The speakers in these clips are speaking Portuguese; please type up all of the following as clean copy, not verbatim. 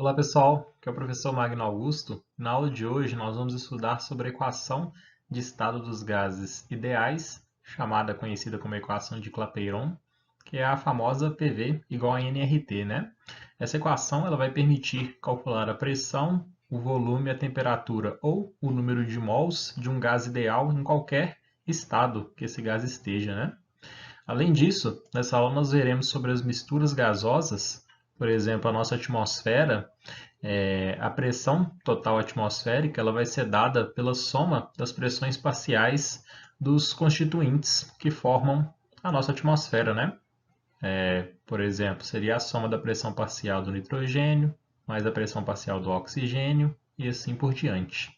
Olá pessoal, aqui é o professor Magno Augusto. Na aula de hoje nós vamos estudar sobre a equação de estado dos gases ideais, conhecida como equação de Clapeyron, que é a famosa PV igual a nRT, né? Essa equação ela vai permitir calcular a pressão, o volume, a temperatura ou o número de mols de um gás ideal em qualquer estado que esse gás esteja, né? Além disso, nessa aula nós veremos sobre as misturas gasosas, por exemplo, a nossa atmosfera, a pressão total atmosférica ela vai ser dada pela soma das pressões parciais dos constituintes que formam a nossa atmosfera, né? Por exemplo, seria a soma da pressão parcial do nitrogênio, mais a pressão parcial do oxigênio e assim por diante.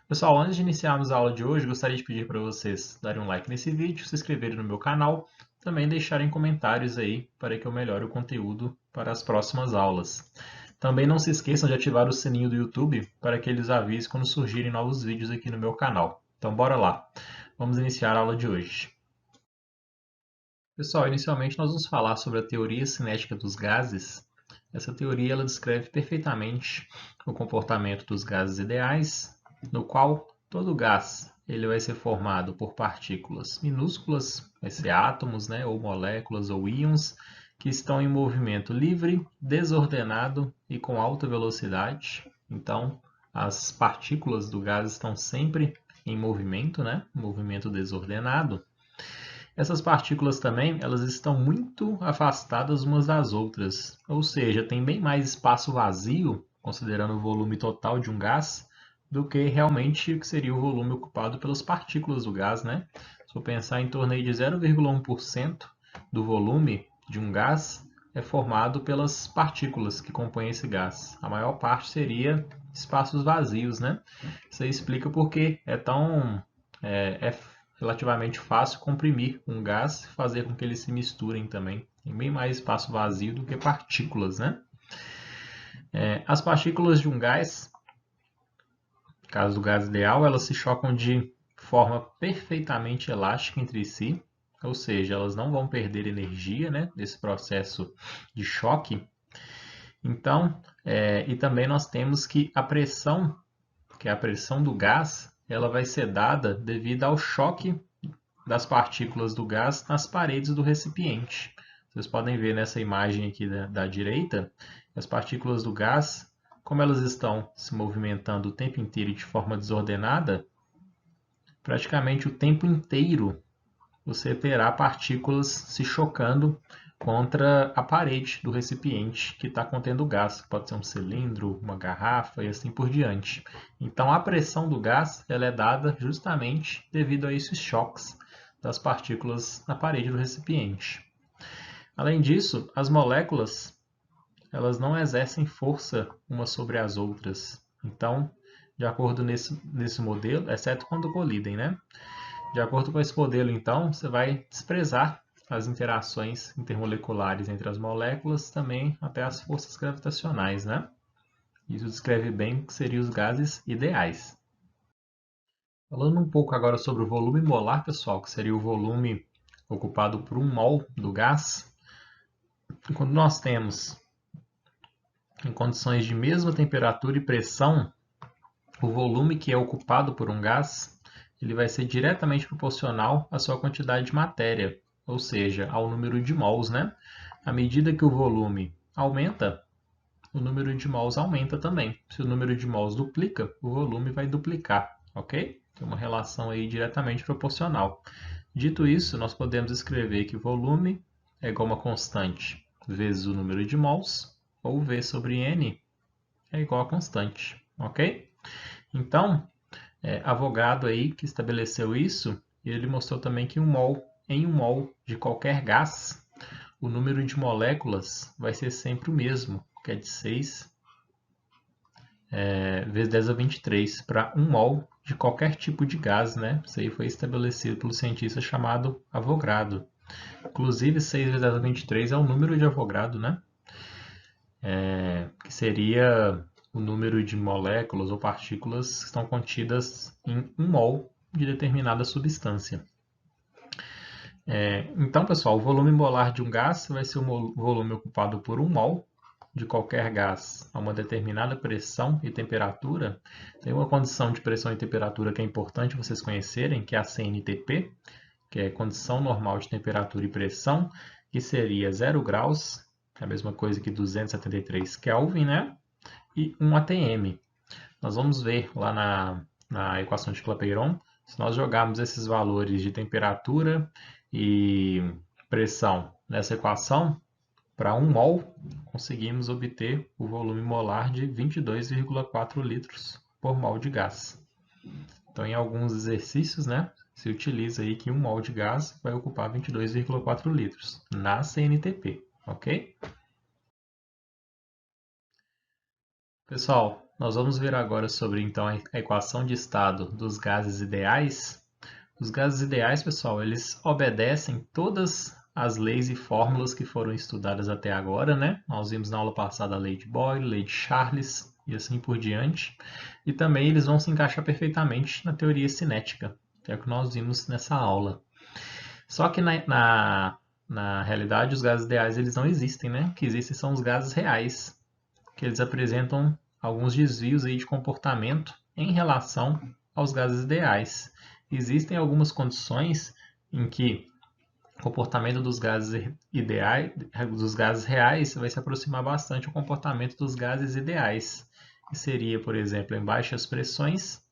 Pessoal, antes de iniciarmos a aula de hoje, gostaria de pedir para vocês darem um like nesse vídeo, se inscreverem no meu canal, também deixarem comentários aí para que eu melhore o conteúdo para as próximas aulas. Também não se esqueçam de ativar o sininho do YouTube para que eles avisem quando surgirem novos vídeos aqui no meu canal. Então bora lá, vamos iniciar a aula de hoje. Pessoal, inicialmente nós vamos falar sobre a teoria cinética dos gases. Essa teoria ela descreve perfeitamente o comportamento dos gases ideais, no qual todo gás ele vai ser formado por partículas minúsculas, vai ser átomos, né, ou moléculas ou íons, que estão em movimento livre, desordenado e com alta velocidade. Então, as partículas do gás estão sempre em movimento, né, movimento desordenado. Essas partículas também, elas estão muito afastadas umas das outras, ou seja, tem bem mais espaço vazio, considerando o volume total de um gás, do que realmente o que seria o volume ocupado pelas partículas do gás, né? Se eu pensar em torno aí de 0,1% do volume de um gás é formado pelas partículas que compõem esse gás. A maior parte seria espaços vazios, né? Isso aí explica porque é relativamente fácil comprimir um gás e fazer com que eles se misturem também. Tem bem mais espaço vazio do que partículas, né? As partículas de um gás, no caso do gás ideal, elas se chocam de forma perfeitamente elástica entre si, ou seja, elas não vão perder energia, né, nesse processo de choque. Então, e também nós temos que a pressão, que é a pressão do gás, ela vai ser dada devido ao choque das partículas do gás nas paredes do recipiente. Vocês podem ver nessa imagem aqui da direita, as partículas do gás, como elas estão se movimentando o tempo inteiro de forma desordenada, praticamente o tempo inteiro você terá partículas se chocando contra a parede do recipiente que está contendo o gás. Pode ser um cilindro, uma garrafa e assim por diante. Então a pressão do gás ela é dada justamente devido a esses choques das partículas na parede do recipiente. Além disso, as moléculas elas não exercem força umas sobre as outras. Então, de acordo nesse modelo, exceto quando colidem, né? De acordo com esse modelo, então, você vai desprezar as interações intermoleculares entre as moléculas, também até as forças gravitacionais, né? Isso descreve bem o que seriam os gases ideais. Falando um pouco agora sobre o volume molar, pessoal, que seria o volume ocupado por 1 mol do gás, quando nós temos em condições de mesma temperatura e pressão, o volume que é ocupado por um gás ele vai ser diretamente proporcional à sua quantidade de matéria, ou seja, ao número de mols, né? À medida que o volume aumenta, o número de mols aumenta também. Se o número de mols duplica, o volume vai duplicar, ok? Tem uma relação aí diretamente proporcional. Dito isso, nós podemos escrever que volume é igual a uma constante vezes o número de mols, ou V sobre N é igual a constante, ok? Então, Avogadro aí que estabeleceu isso, ele mostrou também que em 1 mol de qualquer gás, o número de moléculas vai ser sempre o mesmo, que é de 6 vezes 10 a 23, para 1 mol de qualquer tipo de gás, né? Isso aí foi estabelecido pelo cientista chamado Avogadro. Inclusive, 6 vezes 10 a 23 é o número de Avogadro, né? Que seria o número de moléculas ou partículas que estão contidas em 1 mol de determinada substância. Então, pessoal, o volume molar de um gás vai ser o volume ocupado por 1 mol de qualquer gás a uma determinada pressão e temperatura, tem uma condição de pressão e temperatura que é importante vocês conhecerem, que é a CNTP, que é condição normal de temperatura e pressão, que seria 0 graus, que é a mesma coisa que 273 Kelvin, né? E 1 atm. Nós vamos ver lá na equação de Clapeyron, se nós jogarmos esses valores de temperatura e pressão nessa equação, para 1 mol, conseguimos obter o volume molar de 22,4 litros por mol de gás. Então, em alguns exercícios, né, se utiliza aí que 1 mol de gás vai ocupar 22,4 litros na CNTP, ok? Pessoal, nós vamos ver agora sobre então a equação de estado dos gases ideais. Os gases ideais, pessoal, eles obedecem todas as leis e fórmulas que foram estudadas até agora, né? Nós vimos na aula passada a lei de Boyle, lei de Charles e assim por diante. E também eles vão se encaixar perfeitamente na teoria cinética, que é o que nós vimos nessa aula. Só que na realidade os gases ideais eles não existem, né? O que existem são os gases reais, que eles apresentam alguns desvios aí de comportamento em relação aos gases ideais. Existem algumas condições em que o comportamento dos gases ideais, dos gases reais, vai se aproximar bastante do comportamento dos gases ideais, que seria, por exemplo, em baixas pressões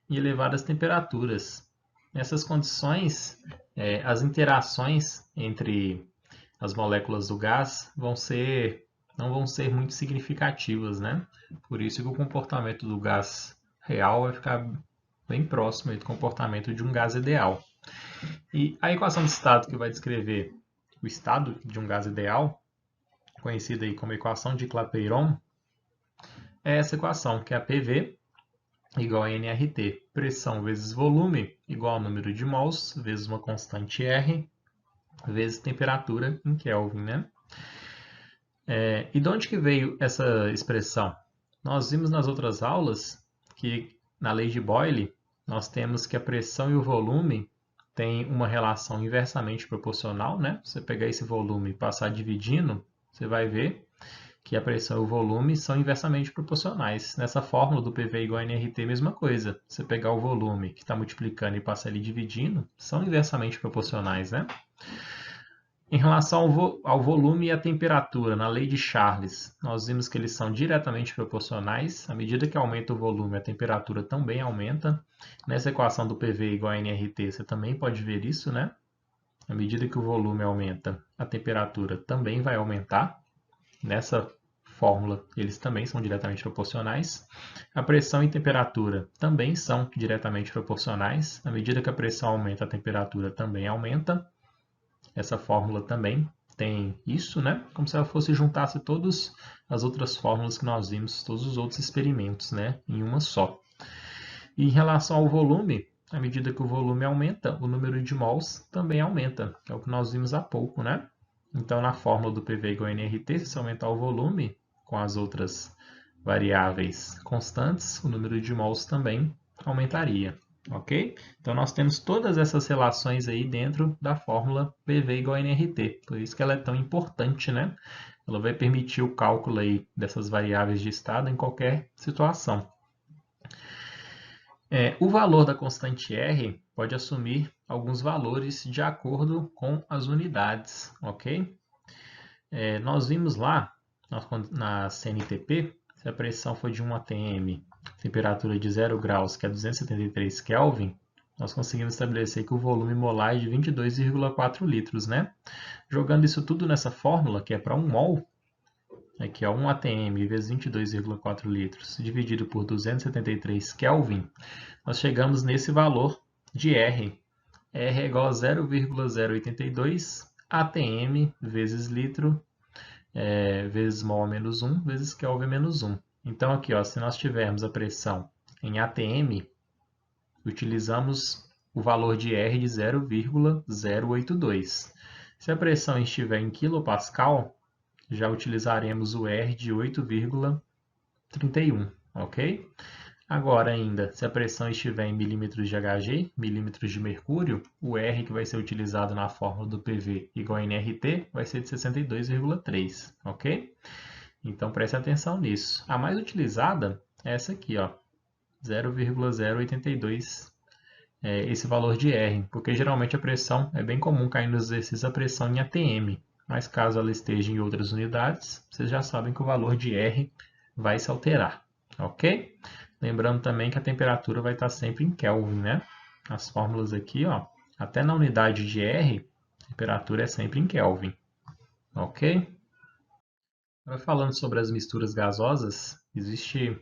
e elevadas temperaturas. Nessas condições, as interações entre as moléculas do gás não vão ser muito significativas, né? Por isso que o comportamento do gás real vai ficar bem próximo do comportamento de um gás ideal. E a equação de estado que vai descrever o estado de um gás ideal, conhecida aí como equação de Clapeyron, é essa equação, que é a PV igual a nRT, pressão vezes volume igual ao número de mols vezes uma constante R vezes temperatura em Kelvin, né? E de onde que veio essa expressão? Nós vimos nas outras aulas que na lei de Boyle nós temos que a pressão e o volume têm uma relação inversamente proporcional, né? Se você pegar esse volume e passar dividindo, você vai ver que a pressão e o volume são inversamente proporcionais. Nessa fórmula do PV igual a nRT, mesma coisa. Se você pegar o volume que está multiplicando e passar ali dividindo, são inversamente proporcionais, né? Em relação ao volume e à temperatura, na lei de Charles, nós vimos que eles são diretamente proporcionais. À medida que aumenta o volume, a temperatura também aumenta. Nessa equação do PV igual a nRT, você também pode ver isso, né? À medida que o volume aumenta, a temperatura também vai aumentar. Nessa fórmula, eles também são diretamente proporcionais. A pressão e temperatura também são diretamente proporcionais. À medida que a pressão aumenta, a temperatura também aumenta. Essa fórmula também tem isso, né? Como se ela fosse juntasse todas as outras fórmulas que nós vimos, todos os outros experimentos, né? Em uma só. E em relação ao volume, à medida que o volume aumenta, o número de mols também aumenta, que é o que nós vimos há pouco, né? Então, na fórmula do PV igual a nRT, se você aumentar o volume com as outras variáveis constantes, o número de mols também aumentaria. Ok? Então, nós temos todas essas relações aí dentro da fórmula PV igual a nRT. Por isso que ela é tão importante, né? Ela vai permitir o cálculo aí dessas variáveis de estado em qualquer situação. O valor da constante R pode assumir alguns valores de acordo com as unidades, ok? Nós vimos lá na CNTP, se a pressão for de 1 atm, temperatura de 0 graus, que é 273 Kelvin, nós conseguimos estabelecer que o volume molar é de 22,4 litros, né? Jogando isso tudo nessa fórmula, que é para 1 mol, aqui é 1 atm vezes 22,4 litros, dividido por 273 Kelvin, nós chegamos nesse valor de R. R é igual a 0,082 atm vezes litro vezes mol menos 1 vezes Kelvin menos 1. Então, aqui, ó, se nós tivermos a pressão em atm, utilizamos o valor de R de 0,082. Se a pressão estiver em quilopascal, já utilizaremos o R de 8,31, ok? Agora ainda, se a pressão estiver em milímetros de Hg, milímetros de mercúrio, o R que vai ser utilizado na fórmula do PV igual a nRT vai ser de 62,3, ok? Então preste atenção nisso. A mais utilizada é essa aqui, ó, 0,082, esse valor de R, porque geralmente a pressão é bem comum cair nos exercícios a pressão em ATM, mas caso ela esteja em outras unidades, vocês já sabem que o valor de R vai se alterar, ok? Lembrando também que a temperatura vai estar sempre em Kelvin, né? As fórmulas aqui, ó, até na unidade de R, a temperatura é sempre em Kelvin, ok? Agora falando sobre as misturas gasosas, existe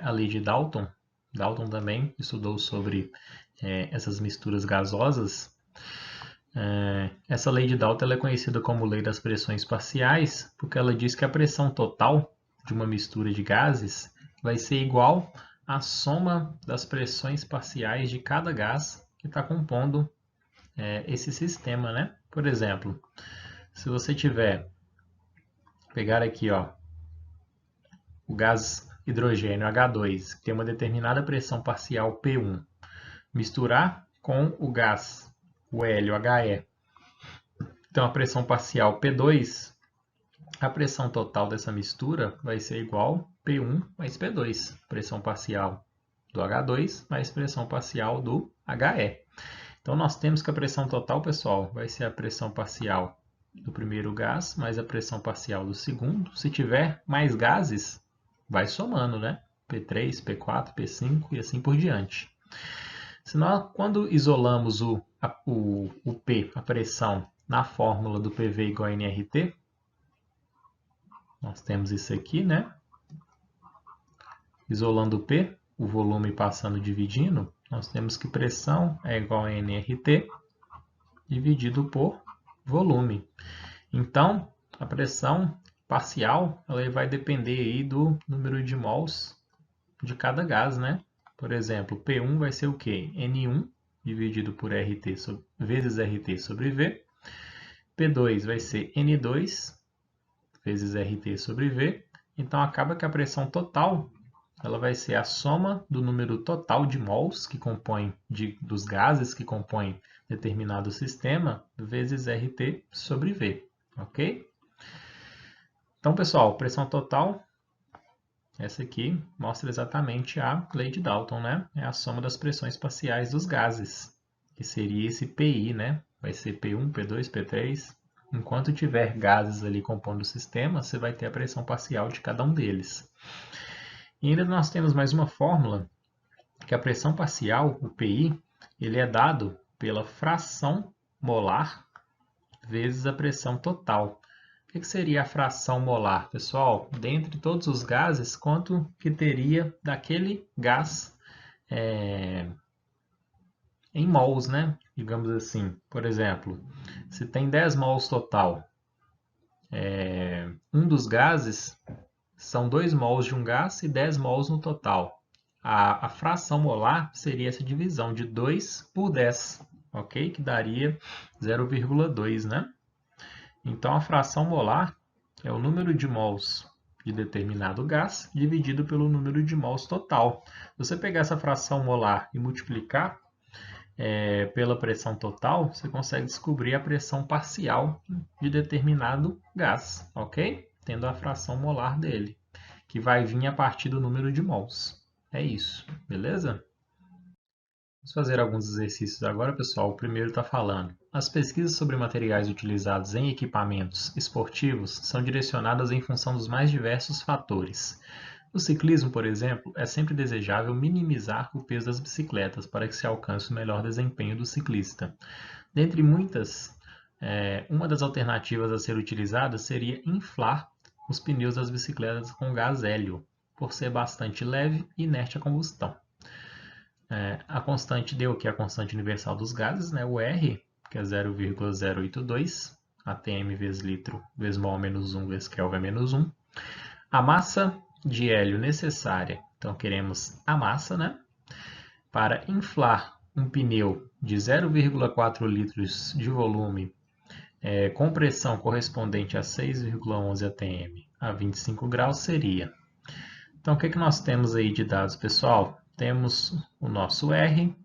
a lei de Dalton. Dalton também estudou sobre essas misturas gasosas. Essa lei de Dalton ela é conhecida como lei das pressões parciais, porque ela diz que a pressão total de uma mistura de gases vai ser igual à soma das pressões parciais de cada gás que está compondo esse sistema, né? Por exemplo, se você pegar aqui, ó, o gás hidrogênio H2, que tem uma determinada pressão parcial P1, misturar com o gás, o hélio HE, então a pressão parcial P2, a pressão total dessa mistura vai ser igual P1 mais P2, pressão parcial do H2 mais pressão parcial do HE. Então nós temos que a pressão total, pessoal, vai ser a pressão parcial do primeiro gás mais a pressão parcial do segundo. Se tiver mais gases, vai somando, né? P3, P4, P5 e assim por diante. Se nós, quando isolamos o P, a pressão, na fórmula do PV igual a nRT, nós temos isso aqui, né? Isolando o P, o volume passando dividindo, nós temos que pressão é igual a nRT dividido por volume. Então, a pressão parcial ela vai depender aí do número de mols de cada gás, né? Por exemplo, P1 vai ser o quê? N1 dividido por RT vezes RT sobre V. P2 vai ser N2 vezes RT sobre V. Então, acaba que a pressão total ela vai ser a soma do número total de mols que compõem dos gases que compõem determinado sistema vezes RT sobre V, ok? Então, pessoal, pressão total, essa aqui mostra exatamente a lei de Dalton, né? É a soma das pressões parciais dos gases, que seria esse PI, né? Vai ser P1, P2, P3. Enquanto tiver gases ali compondo o sistema, você vai ter a pressão parcial de cada um deles. E ainda nós temos mais uma fórmula, que a pressão parcial, o PI, ele é dado pela fração molar vezes a pressão total. O que seria a fração molar, pessoal? Dentre todos os gases, quanto que teria daquele gás em mols, né? Digamos assim, por exemplo, se tem 10 mols total, um dos gases são 2 mols de um gás e 10 mols no total. A fração molar seria essa divisão de 2 por 10, ok? Que daria 0,2, né? Então, a fração molar é o número de mols de determinado gás dividido pelo número de mols total. Se você pegar essa fração molar e multiplicar pela pressão total, você consegue descobrir a pressão parcial de determinado gás, ok? Tendo a fração molar dele, que vai vir a partir do número de mols. É isso, beleza? Vamos fazer alguns exercícios agora, pessoal. O primeiro está falando. As pesquisas sobre materiais utilizados em equipamentos esportivos são direcionadas em função dos mais diversos fatores. No ciclismo, por exemplo, é sempre desejável minimizar o peso das bicicletas para que se alcance o melhor desempenho do ciclista. Dentre muitas, uma das alternativas a ser utilizada seria inflar os pneus das bicicletas com gás hélio, por ser bastante leve e inerte à combustão. A constante D, que é a constante universal dos gases, né? O R, que é 0,082, atm vezes litro, vezes mol menos 1, vezes Kelvin menos 1. A massa de hélio necessária, então queremos a massa, né? Para inflar um pneu de 0,4 litros de volume com pressão correspondente a 6,11 atm a 25 graus seria. Então, o que nós temos aí de dados, pessoal? Temos o nosso R,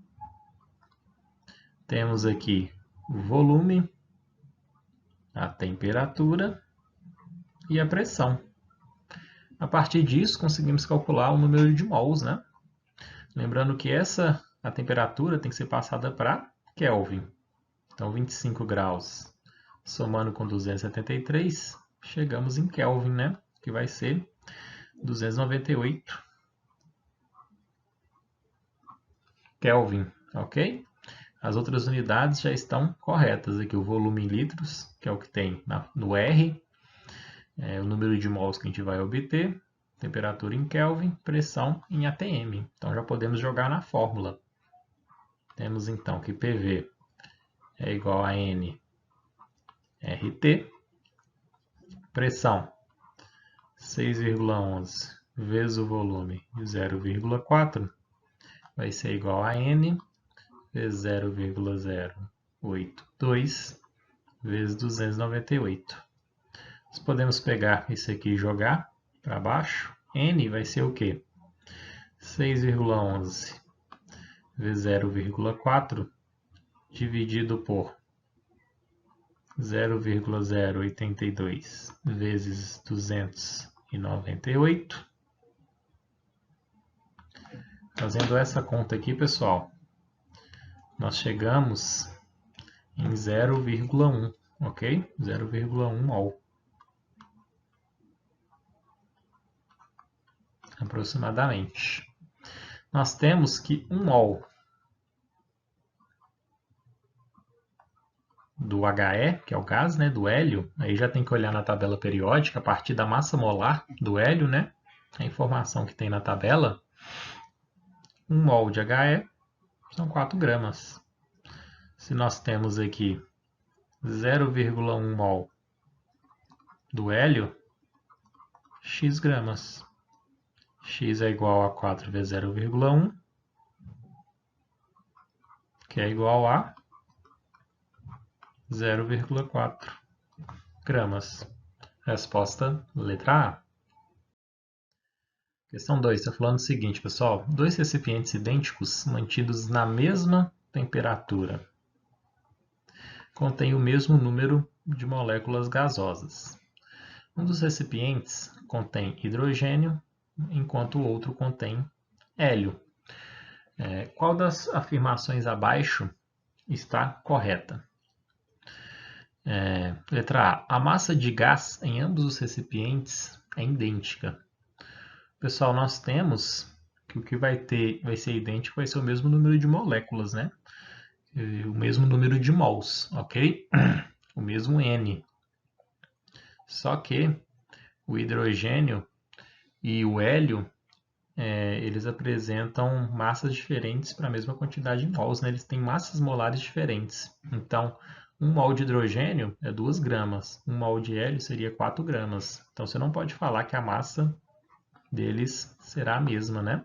temos aqui o volume, a temperatura e a pressão. A partir disso, conseguimos calcular o número de mols, né? Lembrando que a temperatura tem que ser passada para Kelvin. Então, 25 graus somando com 273, chegamos em Kelvin, né? Que vai ser 298 Kelvin, ok? As outras unidades já estão corretas. Aqui o volume em litros, que é o que tem no R, o número de mols que a gente vai obter, temperatura em Kelvin, pressão em atm. Então já podemos jogar na fórmula. Temos então que PV é igual a N RT, pressão 6,11 vezes o volume de 0,4 vai ser igual a N vezes 0,082 vezes 298. Nós podemos pegar isso aqui e jogar para baixo. N vai ser o quê? 6,11 vezes 0,4 dividido por 0,082 vezes 298. Fazendo essa conta aqui, pessoal, nós chegamos em 0,1, ok? 0,1 mol. Aproximadamente. Nós temos que 1 mol do HE, que é o gás, né, do hélio, aí já tem que olhar na tabela periódica a partir da massa molar do hélio, né, a informação que tem na tabela. 1 mol de HE são 4 gramas. Se nós temos aqui 0,1 mol do hélio, x gramas. X é igual a 4 vezes 0,1, que é igual a 0,4 gramas. Resposta letra A. Questão 2, está falando o seguinte, pessoal. Dois recipientes idênticos mantidos na mesma temperatura contêm o mesmo número de moléculas gasosas. Um dos recipientes contém hidrogênio, enquanto o outro contém hélio. Qual das afirmações abaixo está correta? Letra A. A massa de gás em ambos os recipientes é idêntica. Pessoal, nós temos que o que vai ser idêntico vai ser o mesmo número de moléculas, né? O mesmo número de mols, ok? O mesmo N. Só que o hidrogênio e o hélio, eles apresentam massas diferentes para a mesma quantidade de mols, né? Eles têm massas molares diferentes. Então, 1 mol de hidrogênio é 2 gramas, 1 mol de hélio seria 4 gramas. Então, você não pode falar que a massa deles será a mesma, né?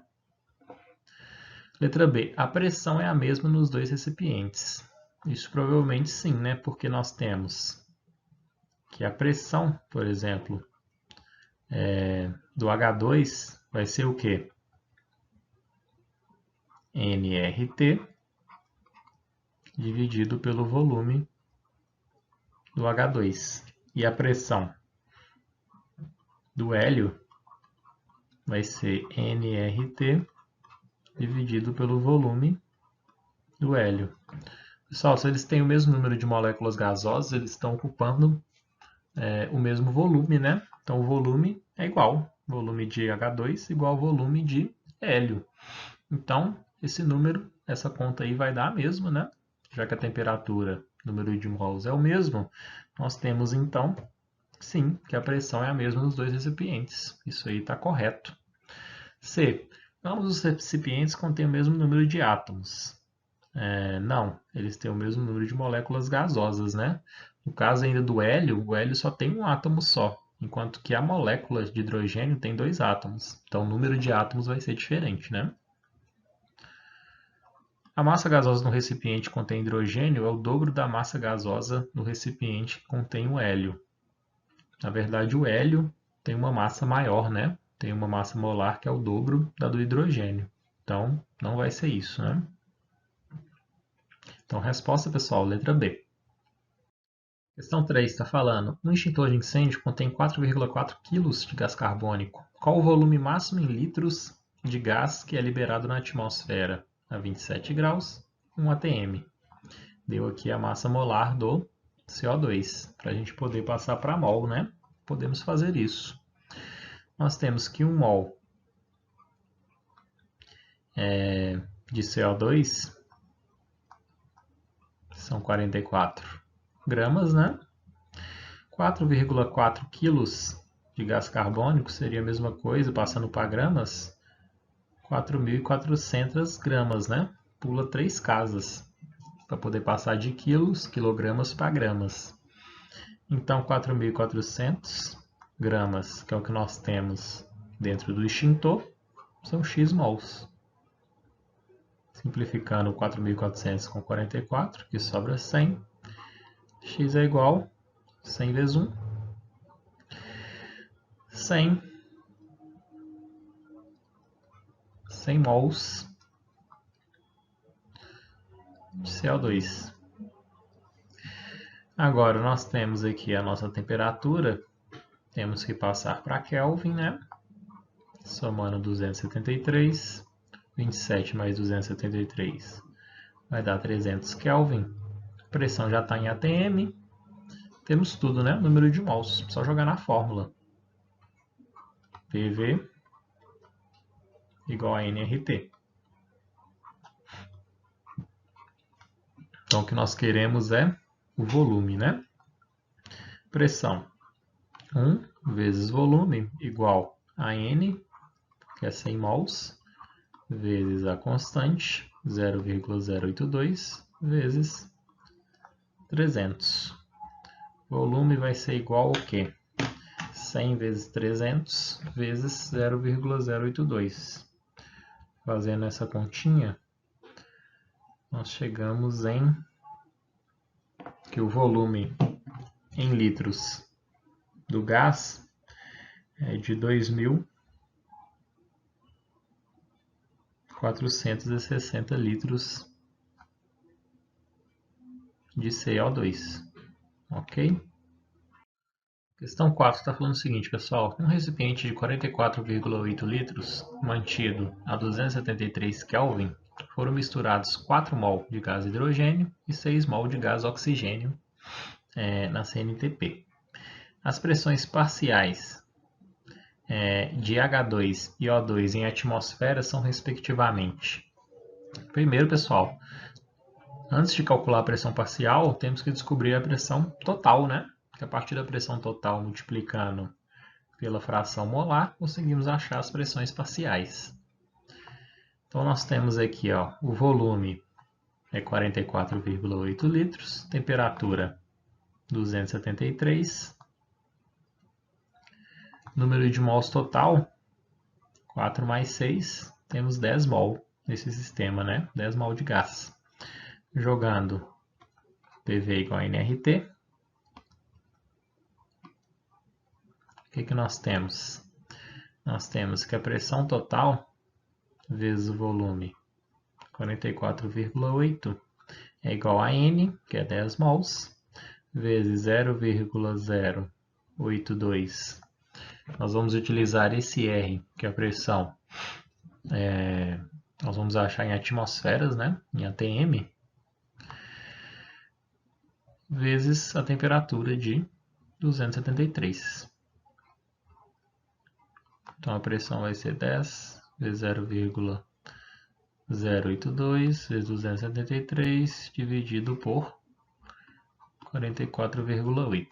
Letra B. A pressão é a mesma nos dois recipientes. Isso provavelmente sim, né? Porque nós temos que a pressão, por exemplo, do H2 vai ser o quê? nRT dividido pelo volume do H2. E a pressão do hélio vai ser nRT dividido pelo volume do hélio. Pessoal, se eles têm o mesmo número de moléculas gasosas, eles estão ocupando o mesmo volume, né? Então, o volume é igual. Volume de H2 igual ao volume de hélio. Então, esse número, essa conta aí vai dar a mesma, né? Já que a temperatura, número de mols é o mesmo, nós temos então, sim, que a pressão é a mesma nos dois recipientes. Isso aí está correto. C. Ambos os recipientes contêm o mesmo número de átomos. Não, eles têm o mesmo número de moléculas gasosas, né? No caso ainda do hélio, o hélio só tem um átomo só, enquanto que a molécula de hidrogênio tem 2 átomos. Então o número de átomos vai ser diferente, né? A massa gasosa no recipiente que contém hidrogênio é o dobro da massa gasosa no recipiente que contém o hélio. Na verdade, o hélio tem uma massa maior, né? Tem uma massa molar que é o dobro da do hidrogênio. Então, não vai ser isso, né? Então, resposta, pessoal, letra B. Questão 3 está falando, um extintor de incêndio contém 4,4 kg de gás carbônico. Qual o volume máximo em litros de gás que é liberado na atmosfera a 27 graus, 1 atm? Deu aqui a massa molar do CO2. Para a gente poder passar para mol, né? Podemos fazer isso. Nós temos que 1 mol de CO2 são 44 gramas, né? 4,4 quilos de gás carbônico seria a mesma coisa, passando para gramas, 4.400 gramas, né? Pula 3 casas para poder passar de quilos, quilogramas para gramas. Então, 4.400 gramas, que é o que nós temos dentro do extintor, são x mols. Simplificando 4.400 com 44, que sobra 100. X é igual a 100 vezes 1. 100 mols de CO2. Agora, nós temos aqui a nossa temperatura. Temos que passar para Kelvin, né? Somando 273. 27 mais 273 vai dar 300 Kelvin. A pressão já está em atm. Temos tudo, né? Número de mols. Só jogar na fórmula. PV igual a nRT. Então, o que nós queremos é o volume, né? Pressão. 1 vezes volume igual a N, que é 100 mols, vezes a constante, 0,082, vezes 300. Volume vai ser igual ao quê? 100 vezes 300 vezes 0,082. Fazendo essa continha, nós chegamos em que o volume em litros do gás é de 2.460 litros de CO2. Ok? Questão 4 está falando o seguinte, pessoal. Um recipiente de 44,8 litros, mantido a 273 Kelvin, foram misturados 4 mol de gás hidrogênio e 6 mol de gás oxigênio na CNTP. As pressões parciais de H2 e O2 em atmosfera são respectivamente. Primeiro, pessoal, antes de calcular a pressão parcial, temos que descobrir a pressão total, né? Que a partir da pressão total multiplicando pela fração molar, conseguimos achar as pressões parciais. Então, nós temos aqui, ó, o volume é 44,8 litros, temperatura 273, número de mols total, 4 mais 6, temos 10 mol nesse sistema, né? 10 mol de gás. Jogando PV igual a nRT, o que nós temos? Nós temos que a pressão total vezes o volume, 44,8, é igual a N, que é 10 mols, vezes 0,082. Nós vamos utilizar esse R, que é a pressão, nós vamos achar em atmosferas, né? Em atm, vezes a temperatura de 273. Então, a pressão vai ser 10 vezes 0,082 vezes 273 dividido por 44,8.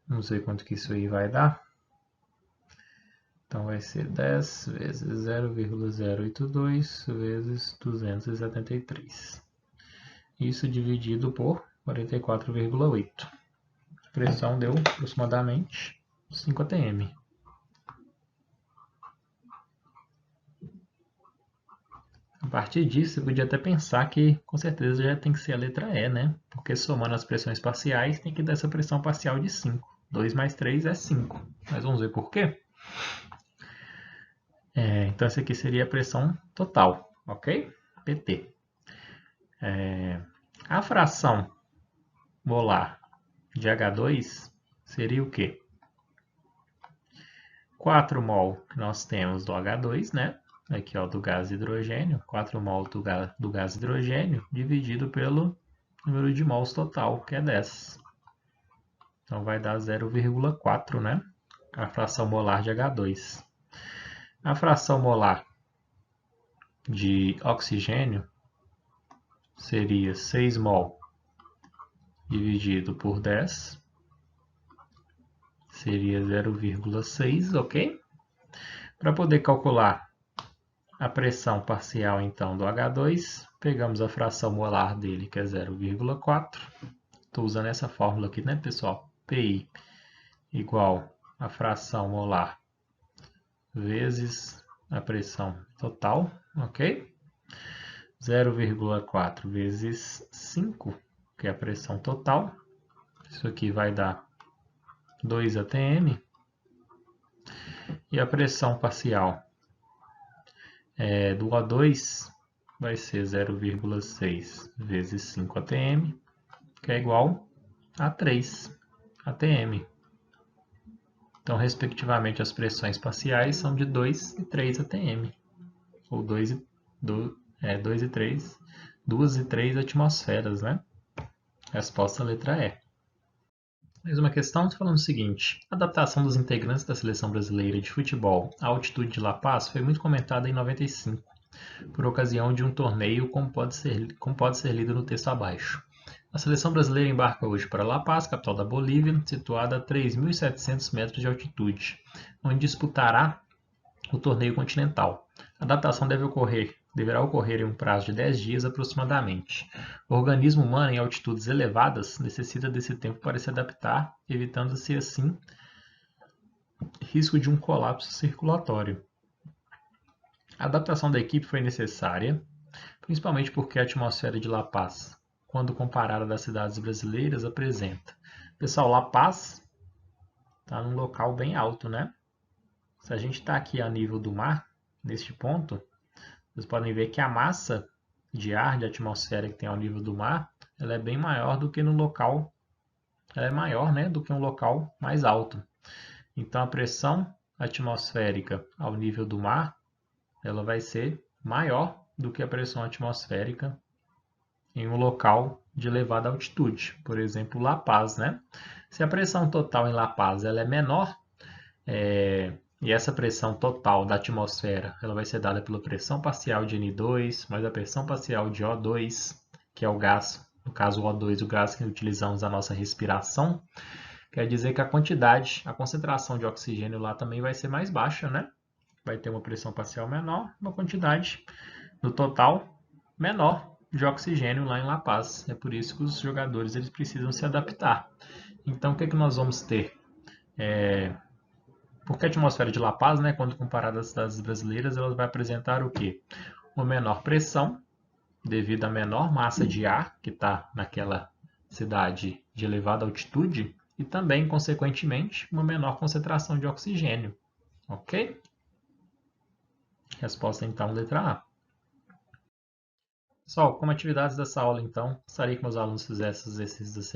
Vamos ver quanto que isso aí vai dar. Então, vai ser 10 vezes 0,082 vezes 273. Isso dividido por 44,8. A pressão deu aproximadamente 5 atm. A partir disso, você podia até pensar que, com certeza, já tem que ser a letra E, né? Porque somando as pressões parciais, tem que dar essa pressão parcial de 5. 2 mais 3 é 5. Mas vamos ver por quê? Então, essa aqui seria a pressão total, ok? PT. A fração molar de H2 seria o quê? 4 mol que nós temos do H2, né? Aqui, ó, do gás hidrogênio. 4 mol do gás hidrogênio dividido pelo número de mols total, que é 10. Então, vai dar 0,4, né? A fração molar de H2. A fração molar de oxigênio seria 6 mol dividido por 10. Seria 0,6, ok? Para poder calcular a pressão parcial, então, do H2, pegamos a fração molar dele, que é 0,4. Estou usando essa fórmula aqui, né, pessoal? PI igual a fração molar vezes a pressão total, ok? 0,4 vezes 5, que é a pressão total. Isso aqui vai dar 2 atm. E a pressão parcial do O2 vai ser 0,6 vezes 5 atm, que é igual a 3 atm. Então, respectivamente, as pressões parciais são de 2 e 3 atm. Ou 2 e 3, 2 e 3 atmosferas, né? Resposta letra E. Mais uma questão falando o seguinte: a adaptação dos integrantes da seleção brasileira de futebol à altitude de La Paz foi muito comentada em 95, por ocasião de um torneio, como pode ser lido no texto abaixo. A seleção brasileira embarca hoje para La Paz, capital da Bolívia, situada a 3.700 metros de altitude, onde disputará o torneio continental. A adaptação deverá ocorrer em um prazo de 10 dias aproximadamente. O organismo humano em altitudes elevadas necessita desse tempo para se adaptar, evitando-se assim risco de um colapso circulatório. A adaptação da equipe foi necessária, principalmente porque a atmosfera de La Paz, quando comparada das cidades brasileiras, apresenta. Pessoal, La Paz está num local bem alto, né? Se a gente está aqui a nível do mar, neste ponto, vocês podem ver que a massa de ar, de atmosfera que tem ao nível do mar, ela é bem maior do que no local, ela é maior, né, do que um local mais alto. Então, a pressão atmosférica ao nível do mar, ela vai ser maior do que a pressão atmosférica em um local de elevada altitude, por exemplo, La Paz, né? Se a pressão total em La Paz ela é menor, e essa pressão total da atmosfera ela vai ser dada pela pressão parcial de N2 mais a pressão parcial de O2, que é o gás, no caso o O2, o gás que utilizamos na nossa respiração, quer dizer que a concentração de oxigênio lá também vai ser mais baixa, né? Vai ter uma pressão parcial menor, uma quantidade no total menor de oxigênio lá em La Paz. É por isso que os jogadores eles precisam se adaptar. Então, o que é que nós vamos ter? Porque a atmosfera de La Paz, né, quando comparada às cidades brasileiras, ela vai apresentar o quê? Uma menor pressão, devido à menor massa de ar que está naquela cidade de elevada altitude, e também, consequentemente, uma menor concentração de oxigênio. Ok? Resposta, então, letra A. Pessoal, como atividades dessa aula, então, gostaria que meus alunos fizessem os exercícios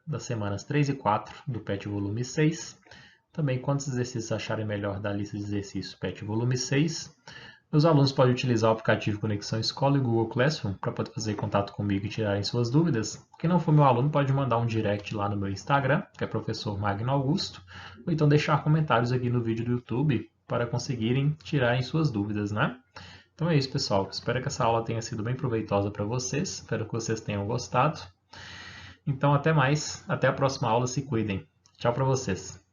das semanas 3 e 4 do PET volume 6. Também, quantos exercícios acharem melhor da lista de exercícios PET volume 6. Meus alunos podem utilizar o aplicativo Conexão Escola e Google Classroom para poder fazer contato comigo e tirarem suas dúvidas. Quem não for meu aluno pode mandar um direct lá no meu Instagram, que é professor Magno Augusto, ou então deixar comentários aqui no vídeo do YouTube para conseguirem tirarem suas dúvidas, né? Então é isso, pessoal. Espero que essa aula tenha sido bem proveitosa para vocês. Espero que vocês tenham gostado. Então, até mais. Até a próxima aula. Se cuidem. Tchau para vocês.